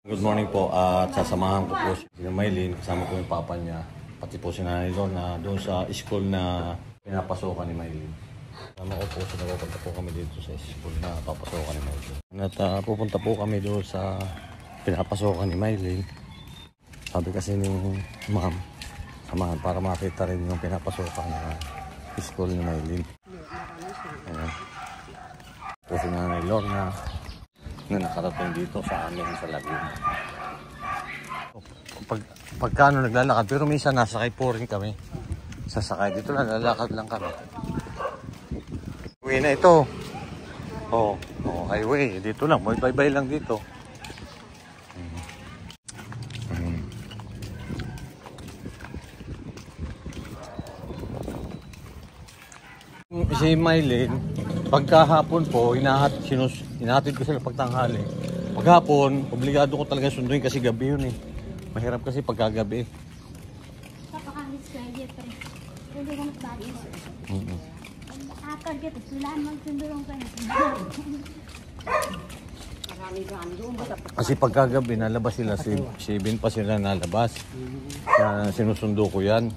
Good morning po at sasamahan ko po si Maylin, kasama ko yung papa niya, pati po si Nanay Lorna doon sa school na pinapasokan ni Maylin. Kasama ko po sila, pupunta po kami dito sa school na papasokan ni Maylin. At pupunta po kami doon sa pinapasokan ni Maylin. Sabi kasi ni ma'am, samahan para makita rin yung pinapasokan na school ni Maylin. Ayan. Po si Nanay Lorna na nakarating dito sa amin sa Laguna. Pagkano naglalakad, pero minsan nasakay po rin kami. Sasakay dito lang, lalakad lang kami. Uwi na ito. Highway. Dito lang, bye-bye lang dito. Si Maylin, pagkahapon po, hinahatid ko sila pagtanghali. Paghapon, obligado ko talaga sunduin kasi gabi yun eh. Mahirap kasi pagkagabi. Kapakalis ka, Jeffrey. Hindi ko magbalis. Akal kita, sulaan magsundurong ka. Kasi pagkagabi, nalabas sila, si Ben pa sila nalabas. Sinusundo ko yan.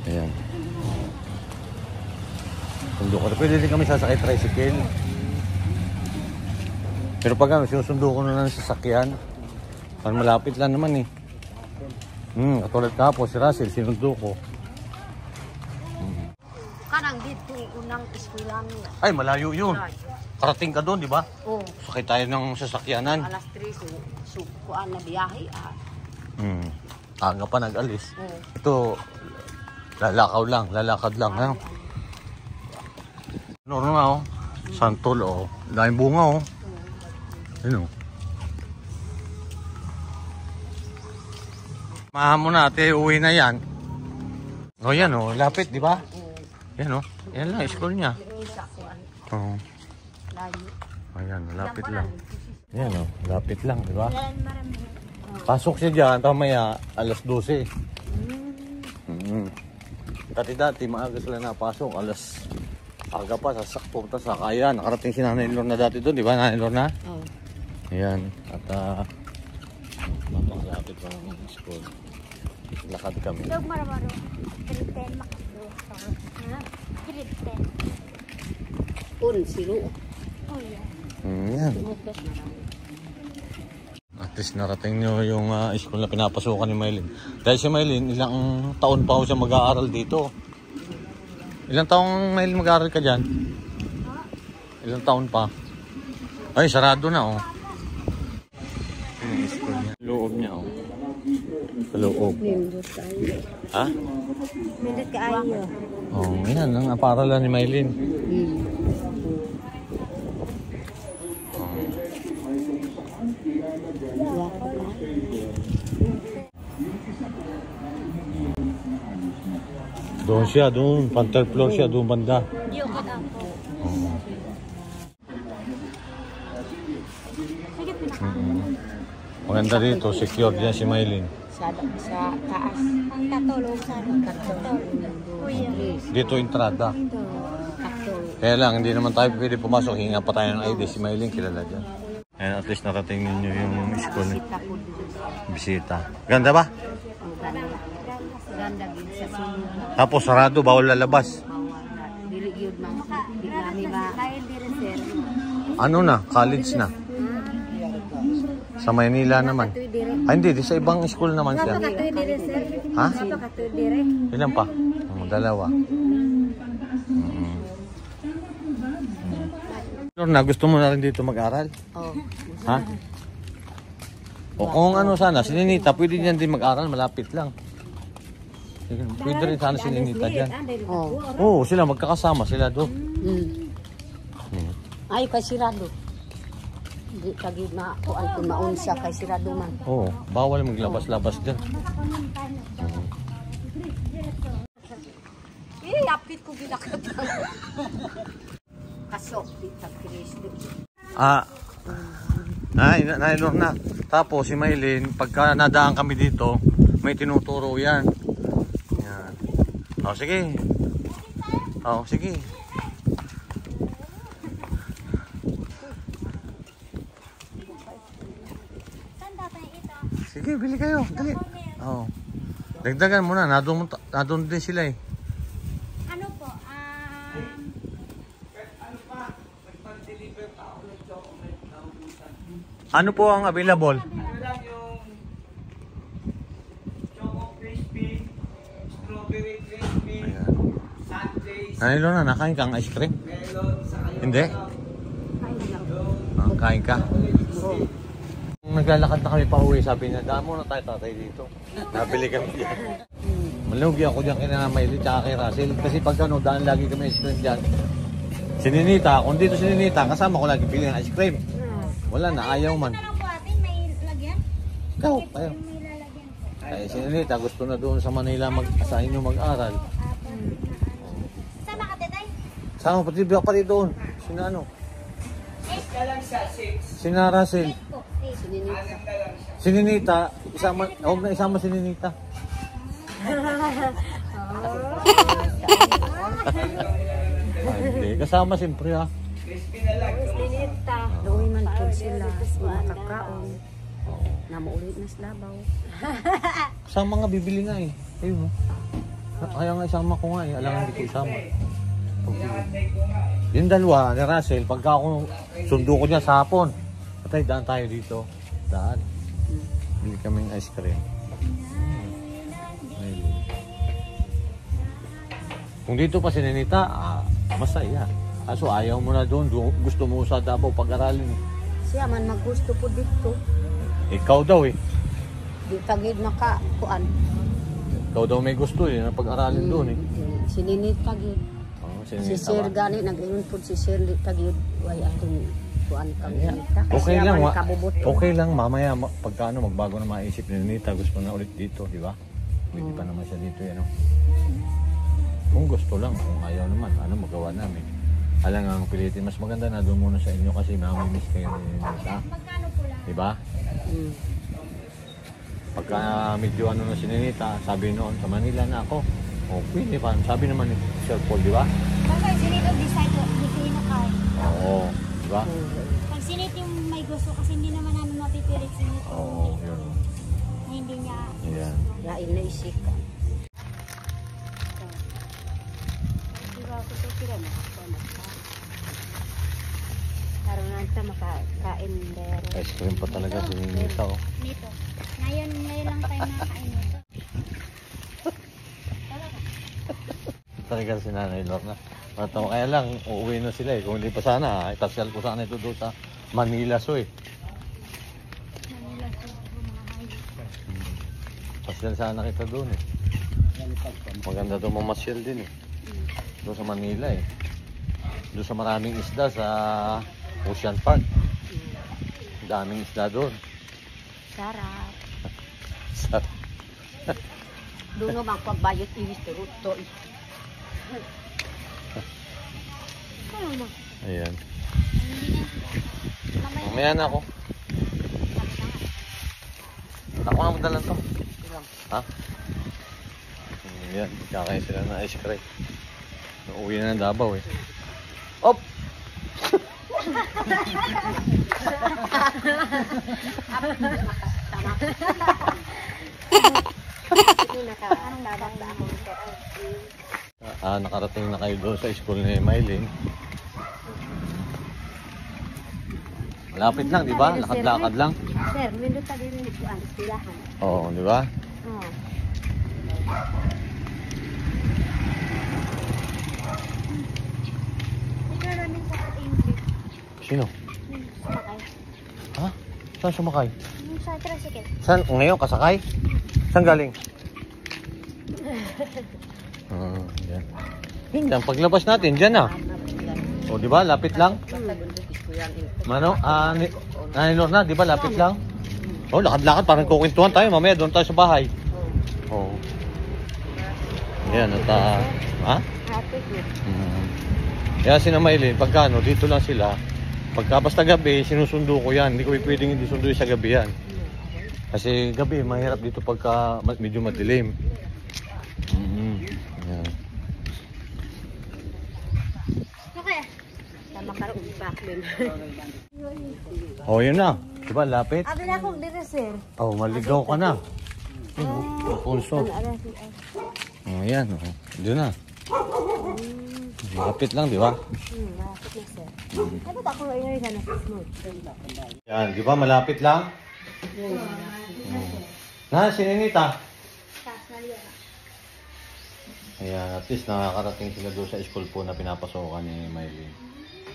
Ayan. Sundo ko. Pwede din kami sasakay tricycle. Pero pag sinusundo ko na ng sasakyan, parang malapit lang naman eh. Katulad kahapon si Russell, sinundo ko. Kanang dito, unang eskwela niya. Ay, malayo yun. Karating ka doon, di ba? Oo. Sakay tayo ng sasakyanan. Alas 3, sukuan na biyahe. Aga pa nag-alis. Oo. Ito, lalakad lang. Ano nga oh. Santol oh. Daming bunga oh. Yun oh. Mahal mo na ate, uwi na yan. O yan oh, lapit di ba? Yan oh. Yan lang, school niya. Oo. Ayan, lapit lang. Yan oh, lapit lang di ba? Pasok siya dyan, tamaya, alas 12. Dati-dati, maaga sila napasok, alas aga pa, pupunta sa kaya. Nakarating si Nanay Lorna dati doon, di ba Nanay Lorna? Oo. Ayan, at mapanglapit pa ng school. Lakad kami. Dog marabaro, 310 makasdo. 310. Silo. Oh, yan. At least narating nyo yung school na pinapasukan ni Maylin. Dahil si Maylin, ilang taon pa ho siya mag-aaral dito. Ilang taong Maylin mag-aaral ka dyan? Ilang taon pa? Ay, sarado na oh. Yung school niya. Loob niya oh. Sa loob. Ha? Mindot ka ayo. Oh, yan ang aparalan ni Maylin. Doon siya, doon. Pantel floor siya, doon banda. Yung ako. Maganda dito, secure din si Maylin. Sa taas. Ang katulog sa katulog. Dito entrada. Katulog. Kaya lang, hindi naman tayo pwede pumasok. Hinga pa tayo ng ID. Si Maylin kilala dyan. Ayan, at least narating ninyo yung school. Bisita. Ganda ba? Ganda din sa sunod. Tapos sarado, bawal lalabas. Dili gyud man. Bigami ba? Dahil dire sir. Ano na? College na. Sa Maynila naman. Ay hindi, sa ibang school naman siya. Kapakatoy dire sir. Ha? Kapakatoy dire. Ilan pa? Dalawa. Lorna, gusto mo na rin dito mag-aral? Oo. Ha? O kung ano sana, si Ninita, pwede niyan din mag-aral, malapit lang. Pwede rin sana si Ninita dyan. Oo, sila magkakasama sila doon. Ay, kay sirado. Di kagi na kuan kun maunsa kay sirado man. Oo, bawal maglabas-labas dyan. Lapit ko ginakat. Kasok di Kristo. Nailor na. Tapos si Maylin, pagka nadaan kami dito, may tinuturo yan. Yan. O, sige. O, sige. Sige, bili kayo. Dali. Oo. Dagdagan mo na. Nadun din sila eh. Ano po? Ano po ang available? Ano lang yung Choco Crispy, Strawberry Crispy, Ayan. Sundays, Nanilo na, nakain kang ice cream? melon, saka yung Hindi. Kain ka? Naglalakad na kami pa uwi, sabi niya, daan muna tayo tatay dito. Nabili kami dyan. Malugi ako dyan kina Maylin tsaka kay Russell. Kasi pag ano, daan lagi kami ice cream dyan. Sininita, kung dito sininita, kasama ko lagi pili ng ice cream. Wala na, ayaw man. Ano po atin? May lagyan? Ikaw, ayaw. May lalagyan po. Ay, sininita, gusto na doon sa Manila sa inyo mag-aral. Sama ka, tetay? Sama pati biyak pati doon. Sina ano? ka lang siya, 6. Sina Russell. Po. Sininita. Anim na lang siya. Sininita, isama, huwag na isama sininita. Ay, hindi, kasama siyempre ha. Crispy na lang. Doon man po sila. Makakaon. Namaulit na sa labaw. Kasama nga bibili nga eh. Ayun oh. Kaya nga isama ko nga eh. Alam hindi ko isama. Pinakantay ko nga eh. Yung dalawa ni Russell, pagka ako sundo ko niya sa hapon. Patay, daan tayo dito. Daan. Bili kaming ice cream. Ayun. Kung dito pa sininita, masaya. Kaso ayaw mo na doon. Gusto mo sa Davao pag-aralin. Siya man maggusto po dito. Ikaw daw eh. Di tagid makakuan. Ikaw daw may gusto eh, na pag-aralin doon eh. Sininita gid. Oh, Si sininita Sir ba? gani nag-ingon po si Sir tagid way atong kuan kang Ayan. sinita. Okay lang, Okay. lang mamaya pagka ano, magbago na maisip ni Nita, gusto na ulit dito, di ba? Hindi pa naman siya dito yan. No? Kung gusto lang, kung ayaw naman, ano magawa namin. Alang ang pilitin, mas maganda na doon muna sa inyo kasi mamimiss kayo ni Nita. Magkano po lang? Di ba? Mm. Pagka medyo ano na si Nita, sabi noon, sa Manila na ako. O, pwede pa. Sabi naman ni Sir Paul, di ba? Pag sinito decide po, hindi kayo na kain. Oo, di ba? Pag sinito yung may gusto kasi hindi naman namin mapipilit sinito. Oo, yun. Na hindi niya. Yan. Lain na isika. Karoon na ito makakain dero. Ice cream pa talaga si Nita, oh. Nito. Ngayon lang tayo nakain nito. Talaga si Nanay Lorna. Matawa, kaya lang, uuwi na sila eh. Kung hindi pa sana, itasyal ko sana ito doon sa Manila so eh. Manila po mga high. Tasyal sana kita doon eh. Maganda doon mamasyal din eh. Doon sa Manila eh. Doon sa maraming isda sa Ocean Park. Daming isda doon. Sarap. Doon naman pagbayot iwis to. Ano na? Ayan. Mamaya. Mamaya na ako. Ako nga magdala to. Ha? Ayan. Kakain sila ng ice cream. Uuwi na ng Davao eh. Op! Anong dapat ba ako? Nakarating na kayo doon sa school ni Maylin. Malapit lang, di ba? Lakad-lakad lang. Sir, mindot ta din ni kuan silahan. Oo, di ba? Oh. Ito running po at English. Sino? Sakay. Ha? Saan sumakay? Yung sa tricycle. Saan? Ngayon, kasakay? Saan galing? Yan. Yan, paglabas natin, dyan na. O, di ba? Lapit lang. Mano? Nanay Lorna, di ba? Lapit lang. O, lakad-lakad. Parang kukwentuhan tayo. Mamaya, doon tayo sa bahay. Oo. Yan, at ha? Kaya si Maylin, pagka ano, dito lang sila. Pagka basta gabi, sinusundo ko yan. Hindi ko pwedeng hindi sunduin sa gabi yan. Kasi gabi, mahirap dito pagka medyo madilim. Yan. Okay. Sa makaroon back din. Oh, yun na. Diba, lapit? Abi na akong dire, sir. Oh, maligaw ka na. Pulso. Oh, yan. Oh. Doon na. Lapit lang, di ba? Malapit na, sir. Ay, ba't ako ngayon na smooth? Yan, di ba? Malapit lang. Na, sininita. Ayan, at least nakakarating sila doon sa school po na pinapasokan ni Mylene.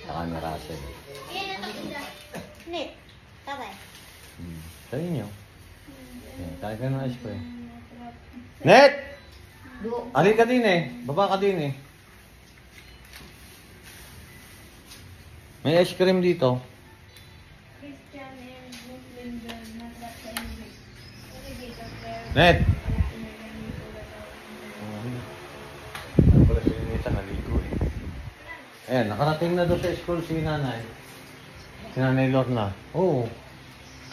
Saka ni Russell. Nit, tatay. Tayo nyo. Ayan, tayo ka ng ice cream. Net! Ali ka din eh. Baba ka din eh. May ice cream dito. Net! Wala si Nita naligo eh. Ayan, nakarating na doon sa school si nanay. Si nanay Lorna. Oo.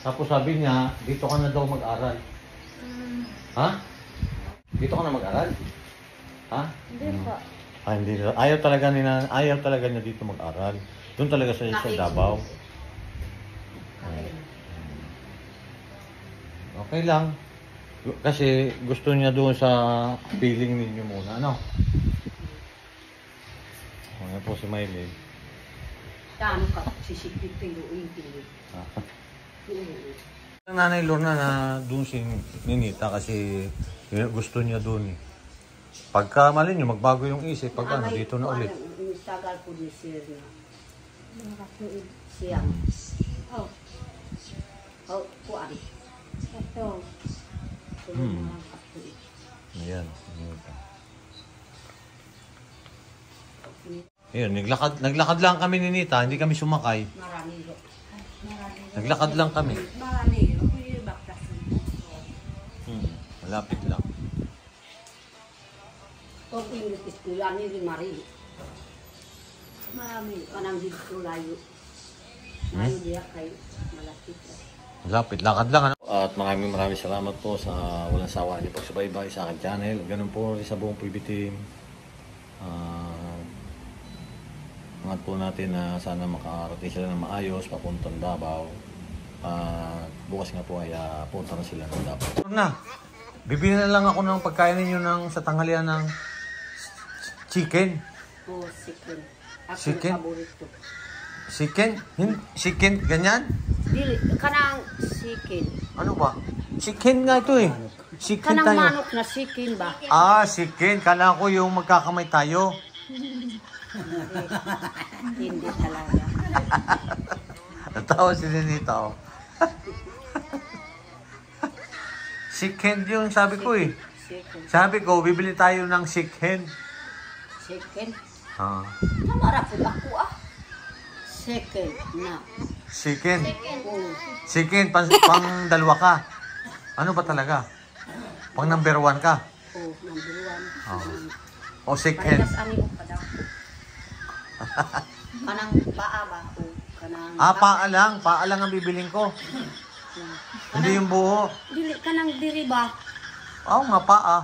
Tapos sabi niya, dito ka na daw mag-aral. Ha? Dito ka na mag-aral? Ha? Hindi pa. Ah, hindi. Ayaw talaga niya dito mag-aral. Doon talaga sa Davao. Okay lang. Kasi gusto niya doon sa feeling ninyo muna, ano? Ano po si Mylene? Tano ka, sisikip kayo, pili. Ang nanay Lorna na doon si Ninita kasi gusto niya doon eh. Pagka mali niyo, magbago yung isip. Pagka ano, dito na ulit. Tagal po ni sir na. Siya. Oh. Oh, kuari. Ito. Ayan. Ayun, naglakad lang kami ni Nita, hindi kami sumakay. Marami. Naglakad lang kami. Marami. Okay, baklas. Malapit lang. Kung English school, ano yung Mari? Marami. Kanang dito layo. Layo diya kayo. Malapit lang. Malapit, lakad lang. Ano? At maraming salamat po sa walang sawa niyo pagsubaybay sa aking channel. Ganun po rin sa buong PB team. Angat po natin na sana makarating sila ng maayos papuntang Davao. Bukas nga po ay punta na sila ng Davao. Na, bibili na lang ako ng pagkain ninyo sa tanghalian ng chicken. Oh, chicken. Ako Chicken? paborito. Chicken? Chicken, ganyan? Dili, kanang chicken. Ano ba? Chicken nga ito eh. Chicken Kanang tayo. manok na chicken ba? Chicken. Kala ko yung magkakamay tayo. Hindi talaga. Natawa si Ninita, oh. Chicken yung sabi ko eh. Chicken. Sabi ko, bibili tayo ng chicken. Chicken? Ah. po ako Chicken na. Chicken. Oh. Chicken, pang dalawa ka. Ano ba talaga? Pang number 1 ka. Oh, number 1. O chicken. Parehas ani ko kada. Kanang paa ba? Oh, kanang Paa lang ang bibiling ko. Hindi yung buo. Dili kanang diri ba? Oo nga, paa.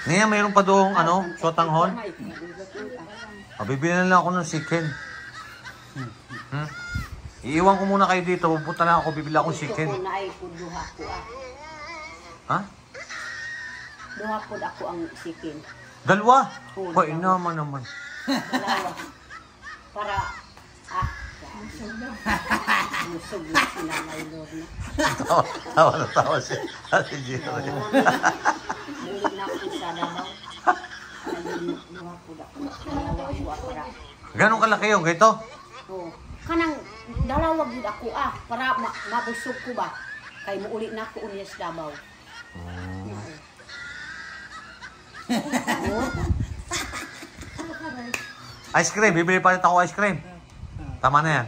Ngayon, mayroon pa doong, sotanghon. Bibili na lang ako ng chicken. Iiwan ko muna kayo dito. Pupunta lang ako, bibili ako ng chicken. Ito ko na ay duha ko Ha? Duha po ako ang chicken. Dalawa? Oo, Hoy, naman. Dalawa. Para, musog na sila may Lorna. Tawa si Gino. Bulit na ako sa Davao. Duha po ako. Dalawa ko para. Ganong kalaki yung ito? Oh, kanang dalawa gud ako para mabusog ko ba. Kay muulit na ako unya sa Davao. Ice cream, bibili pa rin ako ice cream. Tama na yan.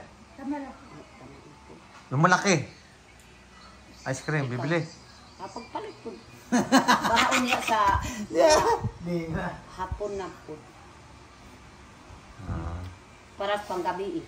Yung malaki. Ice cream, bibili. Pagpalit po. Para unya sa hapon na po. Para panggabi